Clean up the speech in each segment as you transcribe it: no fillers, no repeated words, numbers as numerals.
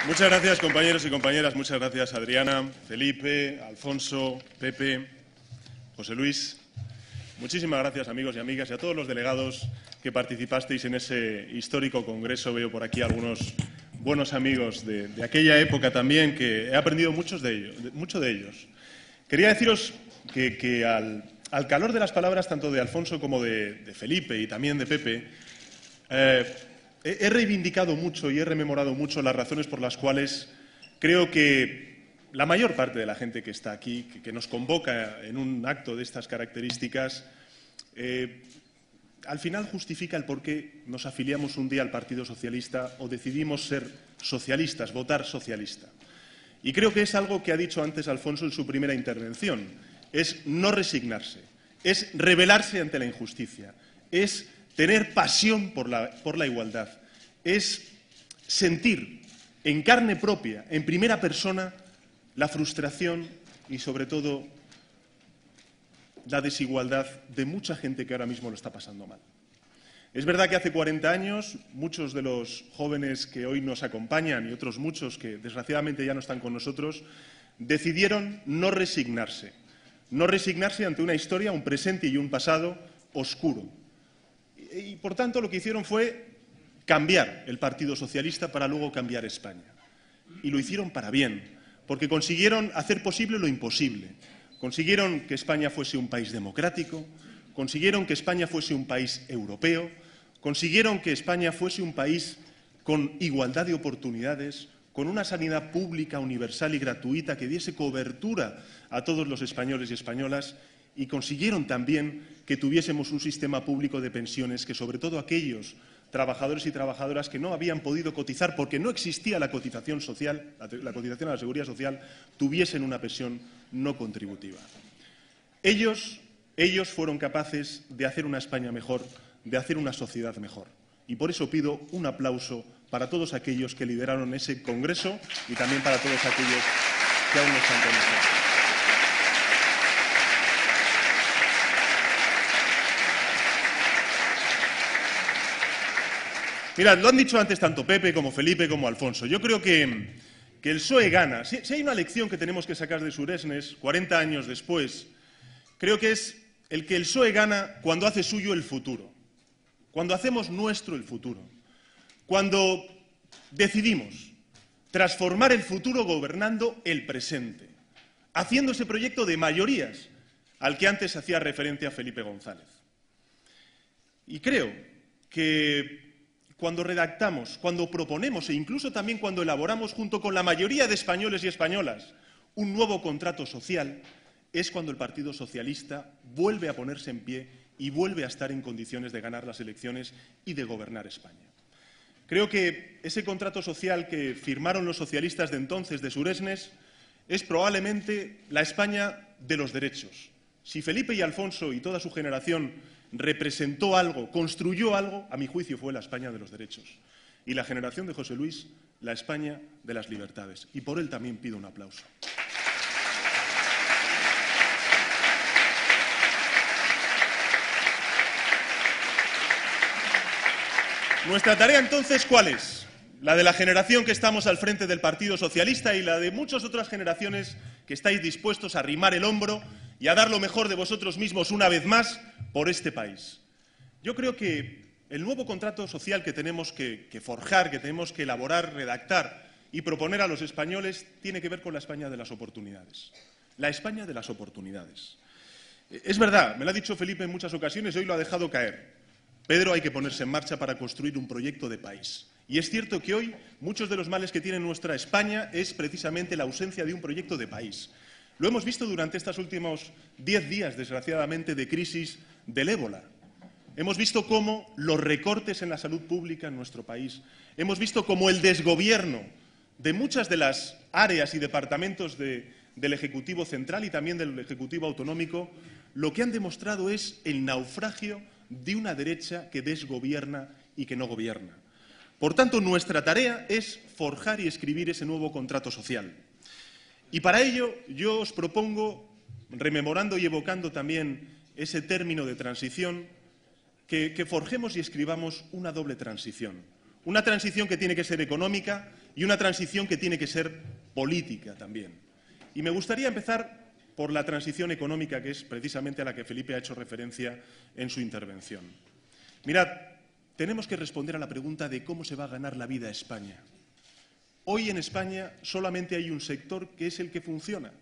Muchas gracias, compañeros y compañeras. Muchas gracias, Adriana, Felipe, Alfonso, Pepe, José Luis. Muchísimas gracias, amigos y amigas, y a todos los delegados que participasteis en ese histórico congreso. Veo por aquí algunos buenos amigos de aquella época también, que he aprendido mucho de ellos. Quería deciros que al calor de las palabras tanto de Alfonso como de Felipe y también de Pepe, he reivindicado mucho y he rememorado mucho las razones por las cuales creo que la mayor parte de la gente que está aquí, que nos convoca en un acto de estas características, al final justifica el por qué nos afiliamos un día al Partido Socialista o decidimos ser socialistas, votar socialista. Y creo que es algo que ha dicho antes Alfonso en su primera intervención, es no resignarse, es rebelarse ante la injusticia, es tener pasión por la igualdad, es sentir en carne propia, en primera persona, la frustración y, sobre todo, la desigualdad de mucha gente que ahora mismo lo está pasando mal. Es verdad que hace 40 años muchos de los jóvenes que hoy nos acompañan y otros muchos que desgraciadamente ya no están con nosotros decidieron no resignarse ante una historia, un presente y un pasado oscuro. Y, por tanto, lo que hicieron fue cambiar el Partido Socialista para luego cambiar España. Y lo hicieron para bien, porque consiguieron hacer posible lo imposible. Consiguieron que España fuese un país democrático, consiguieron que España fuese un país europeo, consiguieron que España fuese un país con igualdad de oportunidades, con una sanidad pública, universal y gratuita que diese cobertura a todos los españoles y españolas, y consiguieron también que tuviésemos un sistema público de pensiones que, sobre todo aquellos trabajadores y trabajadoras que no habían podido cotizar porque no existía la cotización social, la cotización a la Seguridad Social, tuviesen una pensión no contributiva. Ellos fueron capaces de hacer una España mejor, de hacer una sociedad mejor. Y por eso pido un aplauso para todos aquellos que lideraron ese congreso y también para todos aquellos que aún no están con nosotros. Mirad, lo han dicho antes tanto Pepe como Felipe como Alfonso. Yo creo que el PSOE gana. Si hay una lección que tenemos que sacar de Suresnes, 40 años después, creo que es el que el PSOE gana cuando hace suyo el futuro, cuando hacemos nuestro el futuro, cuando decidimos transformar el futuro gobernando el presente, haciendo ese proyecto de mayorías al que antes hacía referencia Felipe González. Y creo que cuando redactamos, cuando proponemos e incluso también cuando elaboramos junto con la mayoría de españoles y españolas un nuevo contrato social, es cuando el Partido Socialista vuelve a ponerse en pie y vuelve a estar en condiciones de ganar las elecciones y de gobernar España. Creo que ese contrato social que firmaron los socialistas de entonces, de Suresnes, es probablemente la España de los derechos. Si Felipe y Alfonso y toda su generación representó algo, construyó algo, a mi juicio fue la España de los derechos. Y la generación de José Luis, la España de las libertades. Y por él también pido un aplauso. Nuestra tarea, entonces, ¿cuál es? La de la generación que estamos al frente del Partido Socialista y la de muchas otras generaciones que estáis dispuestos a arrimar el hombro y a dar lo mejor de vosotros mismos una vez más por este país. Yo creo que el nuevo contrato social que tenemos que forjar, que tenemos que elaborar, redactar y proponer a los españoles tiene que ver con la España de las oportunidades. La España de las oportunidades. Es verdad, me lo ha dicho Felipe en muchas ocasiones y hoy lo ha dejado caer. Pedro, hay que ponerse en marcha para construir un proyecto de país. Y es cierto que hoy muchos de los males que tiene nuestra España es precisamente la ausencia de un proyecto de país. Lo hemos visto durante estos últimos 10 días, desgraciadamente, de crisis del ébola. Hemos visto cómo los recortes en la salud pública en nuestro país, hemos visto cómo el desgobierno de muchas de las áreas y departamentos del Ejecutivo Central y también del Ejecutivo Autonómico, lo que han demostrado es el naufragio de una derecha que desgobierna y que no gobierna. Por tanto, nuestra tarea es forjar y escribir ese nuevo contrato social. Y para ello yo os propongo, rememorando y evocando también ese término de transición, que forjemos y escribamos una doble transición. Una transición que tiene que ser económica y una transición que tiene que ser política también. Y me gustaría empezar por la transición económica, que es precisamente a la que Felipe ha hecho referencia en su intervención. Mirad, tenemos que responder a la pregunta de cómo se va a ganar la vida a España. Hoy en España solamente hay un sector que es el que funciona,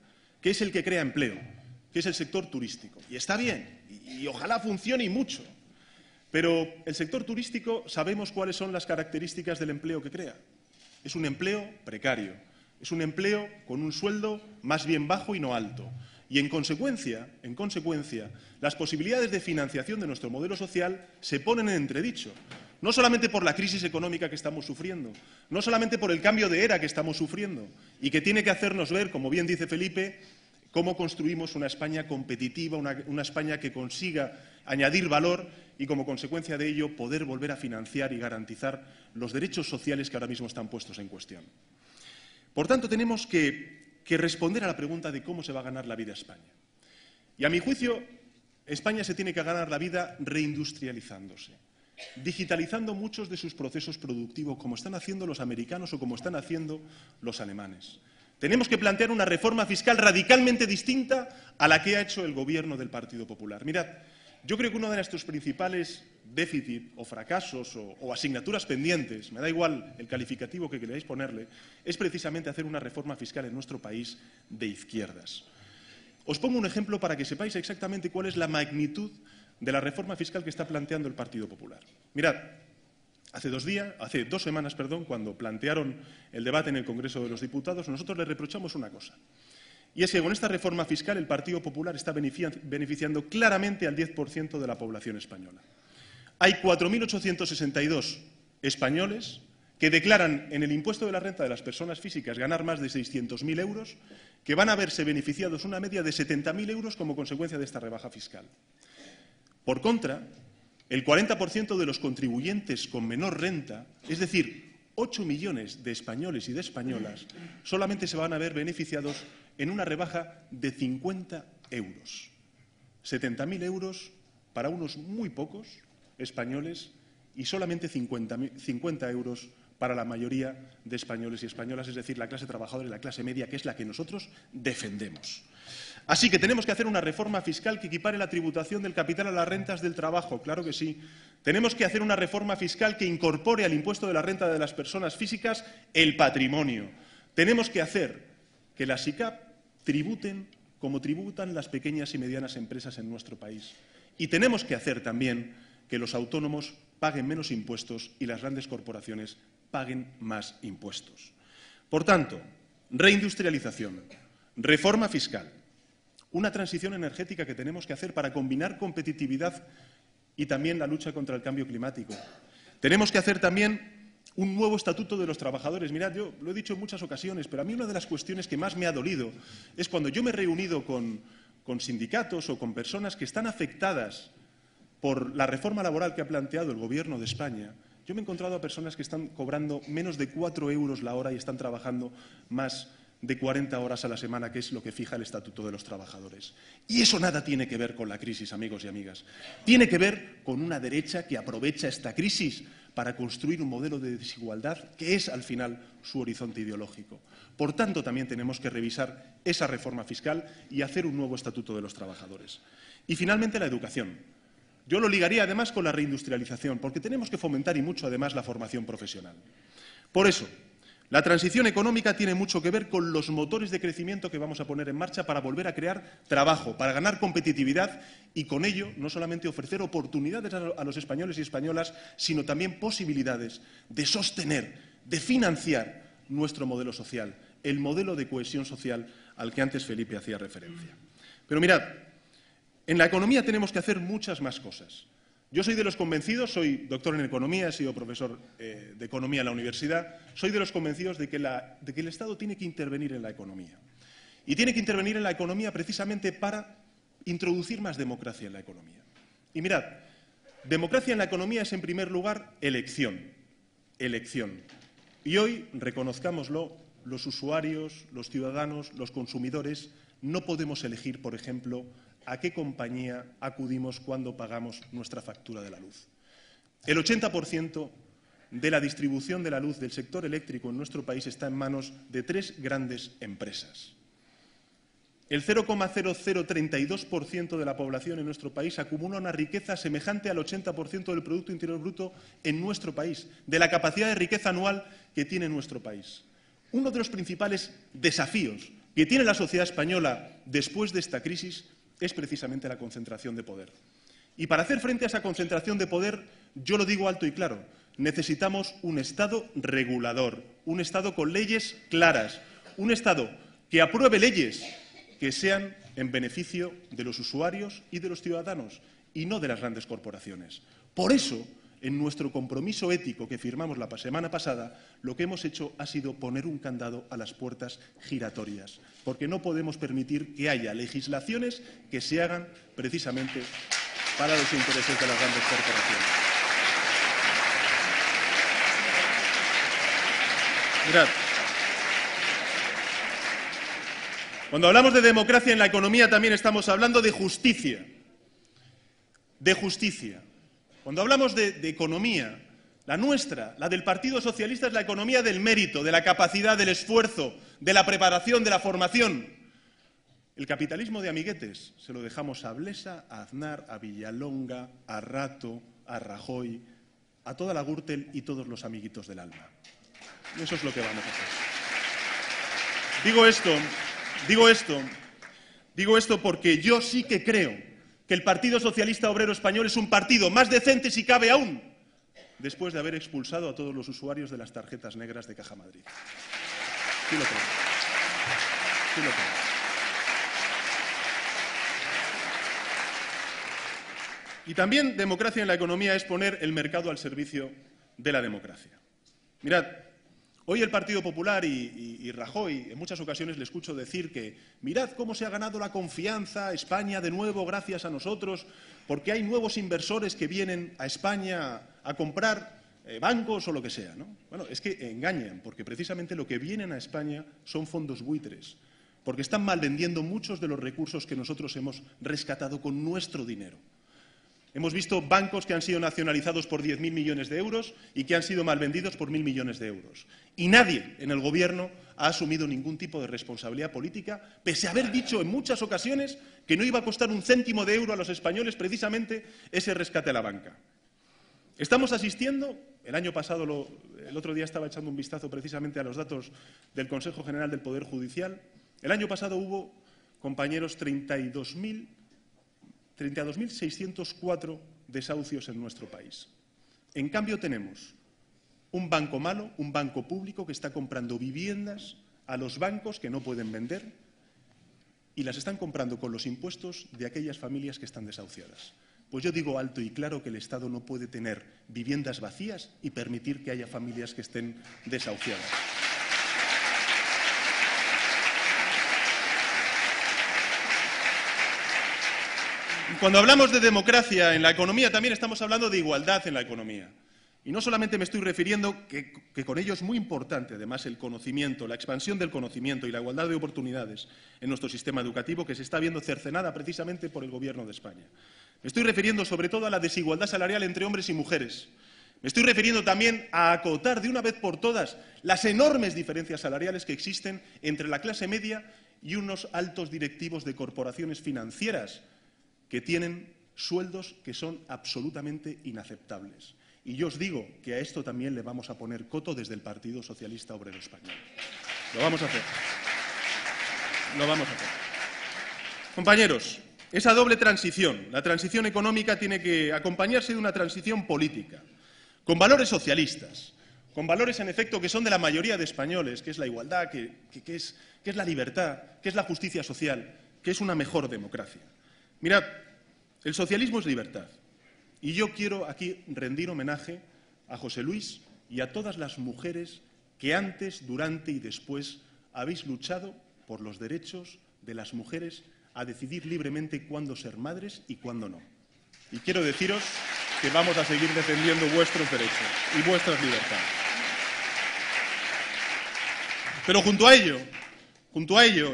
que es el que crea empleo, que es el sector turístico. Y está bien, y ojalá funcione y mucho. Pero el sector turístico sabemos cuáles son las características del empleo que crea. Es un empleo precario, es un empleo con un sueldo más bien bajo y no alto. Y en consecuencia, las posibilidades de financiación de nuestro modelo social se ponen en entredicho. No solamente por la crisis económica que estamos sufriendo, no solamente por el cambio de era que estamos sufriendo y que tiene que hacernos ver, como bien dice Felipe, cómo construimos una España competitiva, una España que consiga añadir valor y, como consecuencia de ello, poder volver a financiar y garantizar los derechos sociales que ahora mismo están puestos en cuestión. Por tanto, tenemos que responder a la pregunta de cómo se va a ganar la vida a España. Y, a mi juicio, España se tiene que ganar la vida reindustrializándose, digitalizando muchos de sus procesos productivos, como están haciendo los americanos o como están haciendo los alemanes. Tenemos que plantear una reforma fiscal radicalmente distinta a la que ha hecho el Gobierno del Partido Popular. Mirad, yo creo que uno de nuestros principales déficits o fracasos o asignaturas pendientes, me da igual el calificativo que queráis ponerle, es precisamente hacer una reforma fiscal en nuestro país de izquierdas. Os pongo un ejemplo para que sepáis exactamente cuál es la magnitud de la reforma fiscal que está planteando el Partido Popular. Mirad, hace 2 semanas, cuando plantearon el debate en el Congreso de los Diputados, nosotros les reprochamos una cosa. Y es que con esta reforma fiscal el Partido Popular está beneficiando claramente al 10% de la población española. Hay 4.862 españoles que declaran en el impuesto de la renta de las personas físicas ganar más de 600.000 euros, que van a verse beneficiados una media de 70.000 euros como consecuencia de esta rebaja fiscal. Por contra, el 40% de los contribuyentes con menor renta, es decir, 8 millones de españoles y de españolas, solamente se van a ver beneficiados en una rebaja de 50 euros. 70.000 euros para unos muy pocos españoles y solamente 50 euros para la mayoría de españoles y españolas, es decir, la clase trabajadora y la clase media, que es la que nosotros defendemos. Así que tenemos que hacer una reforma fiscal que equipare la tributación del capital a las rentas del trabajo, claro que sí. Tenemos que hacer una reforma fiscal que incorpore al impuesto de la renta de las personas físicas el patrimonio. Tenemos que hacer que las SICAP tributen como tributan las pequeñas y medianas empresas en nuestro país. Y tenemos que hacer también que los autónomos paguen menos impuestos y las grandes corporaciones paguen más impuestos. Por tanto, reindustrialización, reforma fiscal, una transición energética que tenemos que hacer para combinar competitividad y también la lucha contra el cambio climático. Tenemos que hacer también un nuevo estatuto de los trabajadores. Mirad, yo lo he dicho en muchas ocasiones, pero a mí una de las cuestiones que más me ha dolido es cuando yo me he reunido con sindicatos o con personas que están afectadas por la reforma laboral que ha planteado el Gobierno de España. Yo me he encontrado a personas que están cobrando menos de 4 euros la hora y están trabajando más de 40 horas a la semana, que es lo que fija el Estatuto de los Trabajadores. Y eso nada tiene que ver con la crisis, amigos y amigas. Tiene que ver con una derecha que aprovecha esta crisis para construir un modelo de desigualdad que es, al final, su horizonte ideológico. Por tanto, también tenemos que revisar esa reforma fiscal y hacer un nuevo Estatuto de los Trabajadores. Y, finalmente, la educación. Yo lo ligaría, además, con la reindustrialización, porque tenemos que fomentar y mucho, además, la formación profesional. Por eso, la transición económica tiene mucho que ver con los motores de crecimiento que vamos a poner en marcha para volver a crear trabajo, para ganar competitividad y, con ello, no solamente ofrecer oportunidades a los españoles y españolas, sino también posibilidades de sostener, de financiar nuestro modelo social, el modelo de cohesión social al que antes Felipe hacía referencia. Pero mirad, en la economía tenemos que hacer muchas más cosas. Yo soy de los convencidos, soy doctor en economía, he sido profesor de economía en la universidad, soy de los convencidos de que el Estado tiene que intervenir en la economía. Y tiene que intervenir en la economía precisamente para introducir más democracia en la economía. Y mirad, democracia en la economía es, en primer lugar, elección. Elección. Y hoy, reconozcámoslo, los usuarios, los ciudadanos, los consumidores, no podemos elegir, por ejemplo, a qué compañía acudimos cuando pagamos nuestra factura de la luz. El 80% de la distribución de la luz del sector eléctrico en nuestro país está en manos de 3 grandes empresas. El 0,0032% de la población en nuestro país acumula una riqueza semejante al 80% del Producto Interior Bruto en nuestro país, de la capacidad de riqueza anual que tiene nuestro país. Uno de los principales desafíos que tiene la sociedad española después de esta crisis es precisamente la concentración de poder. Y para hacer frente a esa concentración de poder, yo lo digo alto y claro, necesitamos un Estado regulador, un Estado con leyes claras, un Estado que apruebe leyes que sean en beneficio de los usuarios y de los ciudadanos, y no de las grandes corporaciones. Por eso, en nuestro compromiso ético que firmamos la semana pasada, lo que hemos hecho ha sido poner un candado a las puertas giratorias, porque no podemos permitir que haya legislaciones que se hagan precisamente para los intereses de las grandes corporaciones. Mirad, cuando hablamos de democracia en la economía también estamos hablando de justicia. De justicia. Cuando hablamos de economía, la nuestra, la del Partido Socialista, es la economía del mérito, de la capacidad, del esfuerzo, de la preparación, de la formación. El capitalismo de amiguetes se lo dejamos a Blesa, a Aznar, a Villalonga, a Rato, a Rajoy, a toda la Gürtel y todos los amiguitos del alma. Eso es lo que vamos a hacer. Digo esto porque yo sí que creo que el Partido Socialista Obrero Español es un partido más decente, si cabe aún, después de haber expulsado a todos los usuarios de las tarjetas negras de Caja Madrid. Sí lo creo. Sí lo creo. Y también democracia en la economía es poner el mercado al servicio de la democracia. Mirad, hoy el Partido Popular y Rajoy, en muchas ocasiones le escucho decir que mirad cómo se ha ganado la confianza España de nuevo gracias a nosotros, porque hay nuevos inversores que vienen a España a comprar bancos o lo que sea, ¿no? Bueno, es que engañan, porque precisamente lo que vienen a España son fondos buitres, porque están malvendiendo muchos de los recursos que nosotros hemos rescatado con nuestro dinero. Hemos visto bancos que han sido nacionalizados por 10.000 millones de euros y que han sido malvendidos por 1.000 millones de euros. Y nadie en el Gobierno ha asumido ningún tipo de responsabilidad política, pese a haber dicho en muchas ocasiones que no iba a costar un céntimo de euro a los españoles precisamente ese rescate a la banca. Estamos asistiendo, el año pasado, el otro día estaba echando un vistazo precisamente a los datos del Consejo General del Poder Judicial, el año pasado hubo, compañeros, 32.604 desahucios en nuestro país. En cambio tenemos un banco malo, un banco público que está comprando viviendas a los bancos que no pueden vender y las están comprando con los impuestos de aquellas familias que están desahuciadas. Pues yo digo alto y claro que el Estado no puede tener viviendas vacías y permitir que haya familias que estén desahuciadas. Cuando hablamos de democracia en la economía, también estamos hablando de igualdad en la economía. Y no solamente me estoy refiriendo que con ello es muy importante, además, el conocimiento, la expansión del conocimiento y la igualdad de oportunidades en nuestro sistema educativo, que se está viendo cercenada precisamente por el Gobierno de España. Me estoy refiriendo sobre todo a la desigualdad salarial entre hombres y mujeres. Me estoy refiriendo también a acotar de una vez por todas las enormes diferencias salariales que existen entre la clase media y unos altos directivos de corporaciones financieras que tienen sueldos que son absolutamente inaceptables. Y yo os digo que a esto también le vamos a poner coto desde el Partido Socialista Obrero Español. Lo vamos a hacer. Lo vamos a hacer. Compañeros, esa doble transición, la transición económica, tiene que acompañarse de una transición política, con valores socialistas, con valores, en efecto, que son de la mayoría de españoles, que es la igualdad, que es la libertad, que es la justicia social, que es una mejor democracia. Mirad, el socialismo es libertad. Y yo quiero aquí rendir homenaje a José Luis y a todas las mujeres que antes, durante y después habéis luchado por los derechos de las mujeres a decidir libremente cuándo ser madres y cuándo no. Y quiero deciros que vamos a seguir defendiendo vuestros derechos y vuestras libertades. Pero junto a ello,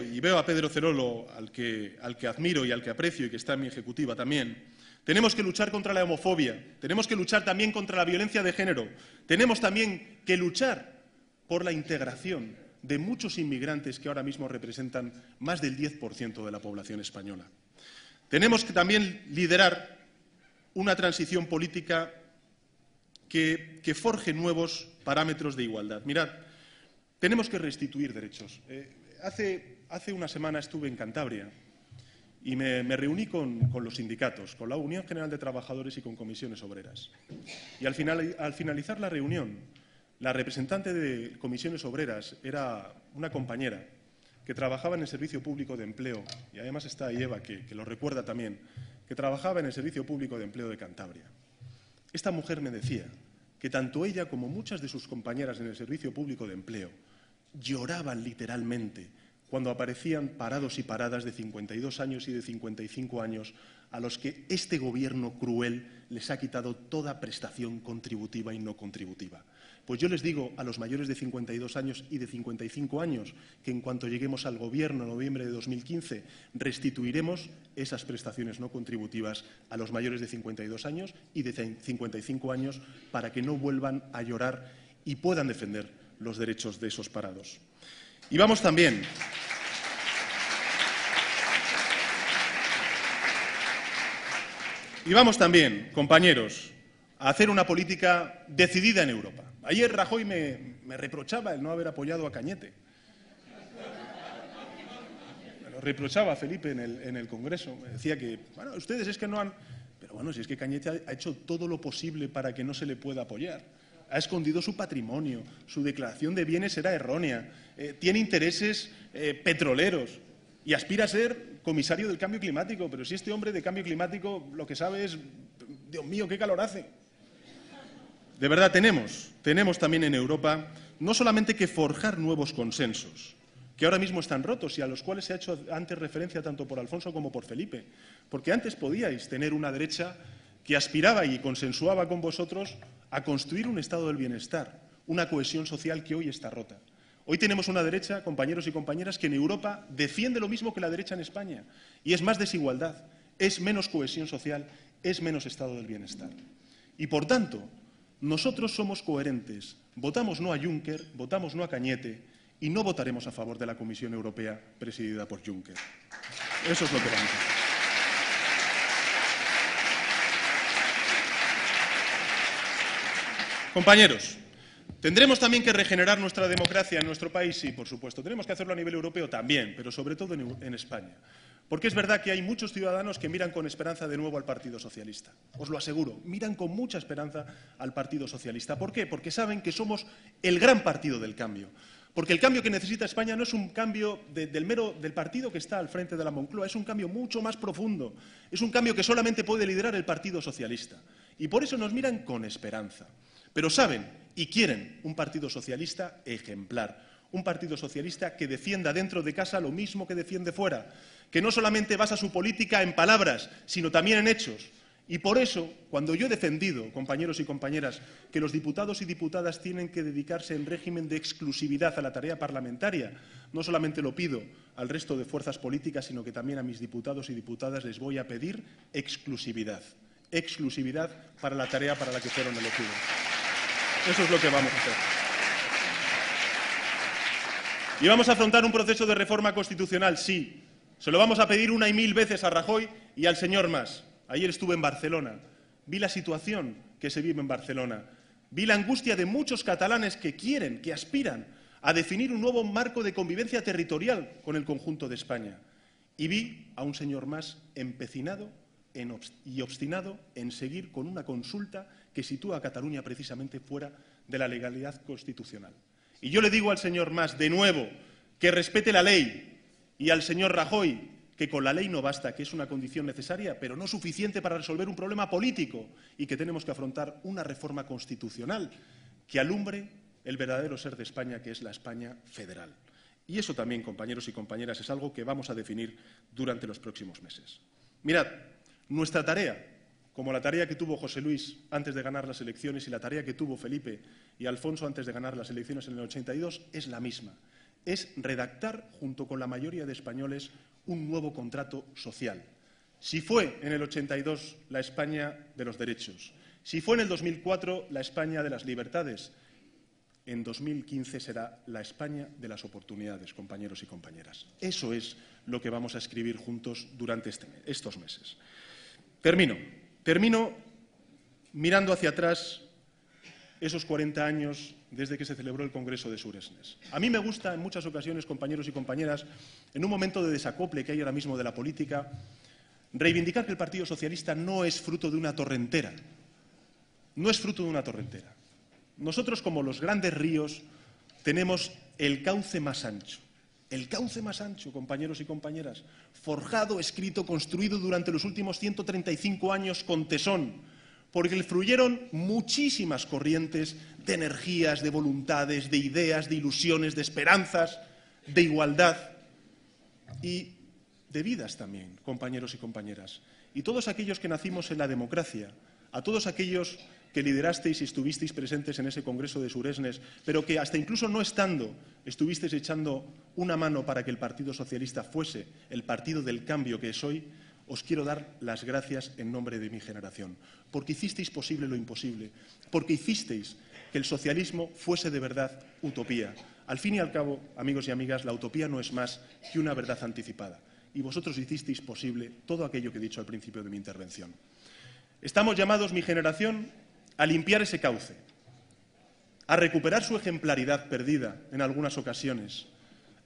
y veo a Pedro Cerolo, al que admiro y al que aprecio y que está en mi ejecutiva también, Tenemos que luchar contra la homofobia, tenemos que luchar también contra la violencia de género, tenemos también que luchar por la integración de muchos inmigrantes que ahora mismo representan más del 10% de la población española. Tenemos que también liderar una transición política que forje nuevos parámetros de igualdad. Mirad, tenemos que restituir derechos. Hace una semana estuve en Cantabria y me reuní con los sindicatos, con la Unión General de Trabajadores y con comisiones obreras. Y al finalizar la reunión, la representante de comisiones obreras era una compañera que trabajaba en el Servicio Público de Empleo, y además está ahí Eva, que lo recuerda también, que trabajaba en el Servicio Público de Empleo de Cantabria. Esta mujer me decía que tanto ella como muchas de sus compañeras en el Servicio Público de Empleo lloraban literalmente cuando aparecían parados y paradas de 52 años y de 55 años a los que este gobierno cruel les ha quitado toda prestación contributiva y no contributiva. Pues yo les digo a los mayores de 52 años y de 55 años que en cuanto lleguemos al Gobierno en noviembre de 2015 restituiremos esas prestaciones no contributivas a los mayores de 52 años y de 55 años para que no vuelvan a llorar y puedan defender los derechos de esos parados. Y vamos también compañeros, a hacer una política decidida en Europa. Ayer Rajoy me reprochaba el no haber apoyado a Cañete. Me lo reprochaba Felipe en el Congreso. Me decía que, bueno, ustedes es que no han... Pero bueno, si es que Cañete ha hecho todo lo posible para que no se le pueda apoyar. Ha escondido su patrimonio, su declaración de bienes era errónea, tiene intereses petroleros y aspira a ser comisario del cambio climático. Pero si este hombre de cambio climático lo que sabe es, Dios mío, qué calor hace. De verdad, tenemos también en Europa no solamente que forjar nuevos consensos, que ahora mismo están rotos y a los cuales se ha hecho antes referencia tanto por Alfonso como por Felipe, porque antes podíais tener una derecha que aspiraba y consensuaba con vosotros a construir un estado del bienestar, una cohesión social que hoy está rota. Hoy tenemos una derecha, compañeros y compañeras, que en Europa defiende lo mismo que la derecha en España, y es más desigualdad, es menos cohesión social, es menos estado del bienestar. Y, por tanto, nosotros somos coherentes, votamos no a Juncker, votamos no a Cañete y no votaremos a favor de la Comisión Europea presidida por Juncker. Eso es lo que vamos a hacer. Compañeros, tendremos también que regenerar nuestra democracia en nuestro país, sí, por supuesto. Tenemos que hacerlo a nivel europeo también, pero sobre todo en España. Porque es verdad que hay muchos ciudadanos que miran con esperanza de nuevo al Partido Socialista. Os lo aseguro, miran con mucha esperanza al Partido Socialista. ¿Por qué? Porque saben que somos el gran partido del cambio. Porque el cambio que necesita España no es un cambio del partido que está al frente de la Moncloa, es un cambio mucho más profundo. Es un cambio que solamente puede liderar el Partido Socialista. Y por eso nos miran con esperanza. Pero saben y quieren un Partido Socialista ejemplar. Un Partido Socialista que defienda dentro de casa lo mismo que defiende fuera, que no solamente basa su política en palabras, sino también en hechos. Y por eso, cuando yo he defendido, compañeros y compañeras, que los diputados y diputadas tienen que dedicarse en régimen de exclusividad a la tarea parlamentaria, no solamente lo pido al resto de fuerzas políticas, sino que también a mis diputados y diputadas les voy a pedir exclusividad. Exclusividad para la tarea para la que fueron elegidos. Eso es lo que vamos a hacer. ¿Y vamos a afrontar un proceso de reforma constitucional? Sí. Se lo vamos a pedir una y mil veces a Rajoy y al señor Mas. Ayer estuve en Barcelona. Vi la situación que se vive en Barcelona. Vi la angustia de muchos catalanes que quieren, que aspiran a definir un nuevo marco de convivencia territorial con el conjunto de España. Y vi a un señor Mas empecinado y obstinado en seguir con una consulta que sitúa a Cataluña precisamente fuera de la legalidad constitucional. Y yo le digo al señor Mas, de nuevo, que respete la ley, y al señor Rajoy, que con la ley no basta, que es una condición necesaria, pero no suficiente para resolver un problema político, y que tenemos que afrontar una reforma constitucional que alumbre el verdadero ser de España, que es la España federal. Y eso también, compañeros y compañeras, es algo que vamos a definir durante los próximos meses. Mirad, nuestra tarea, como la tarea que tuvo José Luis antes de ganar las elecciones y la tarea que tuvo Felipe y Alfonso antes de ganar las elecciones en el 82, es la misma. Es redactar, junto con la mayoría de españoles, un nuevo contrato social. Si fue en el 82 la España de los derechos, si fue en el 2004 la España de las libertades, en 2015 será la España de las oportunidades, compañeros y compañeras. Eso es lo que vamos a escribir juntos durante estos meses. Termino mirando hacia atrás esos 40 años desde que se celebró el Congreso de Suresnes. A mí me gusta en muchas ocasiones, compañeros y compañeras, en un momento de desacople que hay ahora mismo de la política, reivindicar que el Partido Socialista no es fruto de una torrentera. No es fruto de una torrentera. Nosotros, como los grandes ríos, tenemos el cauce más ancho. El cauce más ancho, compañeros y compañeras, forjado, escrito, construido durante los últimos 135 años con tesón, porque fluyeron muchísimas corrientes de energías, de voluntades, de ideas, de ilusiones, de esperanzas, de igualdad y de vidas también, compañeros y compañeras. Y todos aquellos que nacimos en la democracia, a todos aquellos que liderasteis y estuvisteis presentes en ese Congreso de Suresnes, pero que hasta incluso no estando estuvisteis echando una mano para que el Partido Socialista fuese el partido del cambio que es hoy, os quiero dar las gracias en nombre de mi generación, porque hicisteis posible lo imposible, porque hicisteis que el socialismo fuese de verdad utopía. Al fin y al cabo, amigos y amigas, la utopía no es más que una verdad anticipada. Y vosotros hicisteis posible todo aquello que he dicho al principio de mi intervención. Estamos llamados, mi generación, a limpiar ese cauce, a recuperar su ejemplaridad perdida en algunas ocasiones,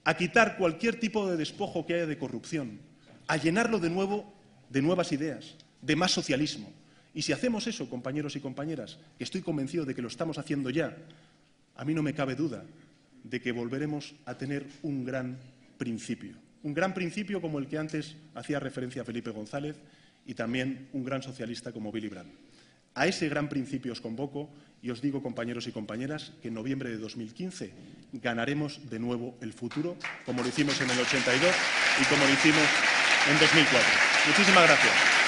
a quitar cualquier tipo de despojo que haya de corrupción, a llenarlo de nuevo de nuevas ideas, de más socialismo. Y si hacemos eso, compañeros y compañeras, que estoy convencido de que lo estamos haciendo ya, a mí no me cabe duda de que volveremos a tener un gran principio como el que antes hacía referencia Felipe González y también un gran socialista como Willy Brandt. A ese gran principio os convoco y os digo, compañeros y compañeras, que en noviembre de 2015 ganaremos de nuevo el futuro, como lo hicimos en el 82 y como lo hicimos en 2004. Muchísimas gracias.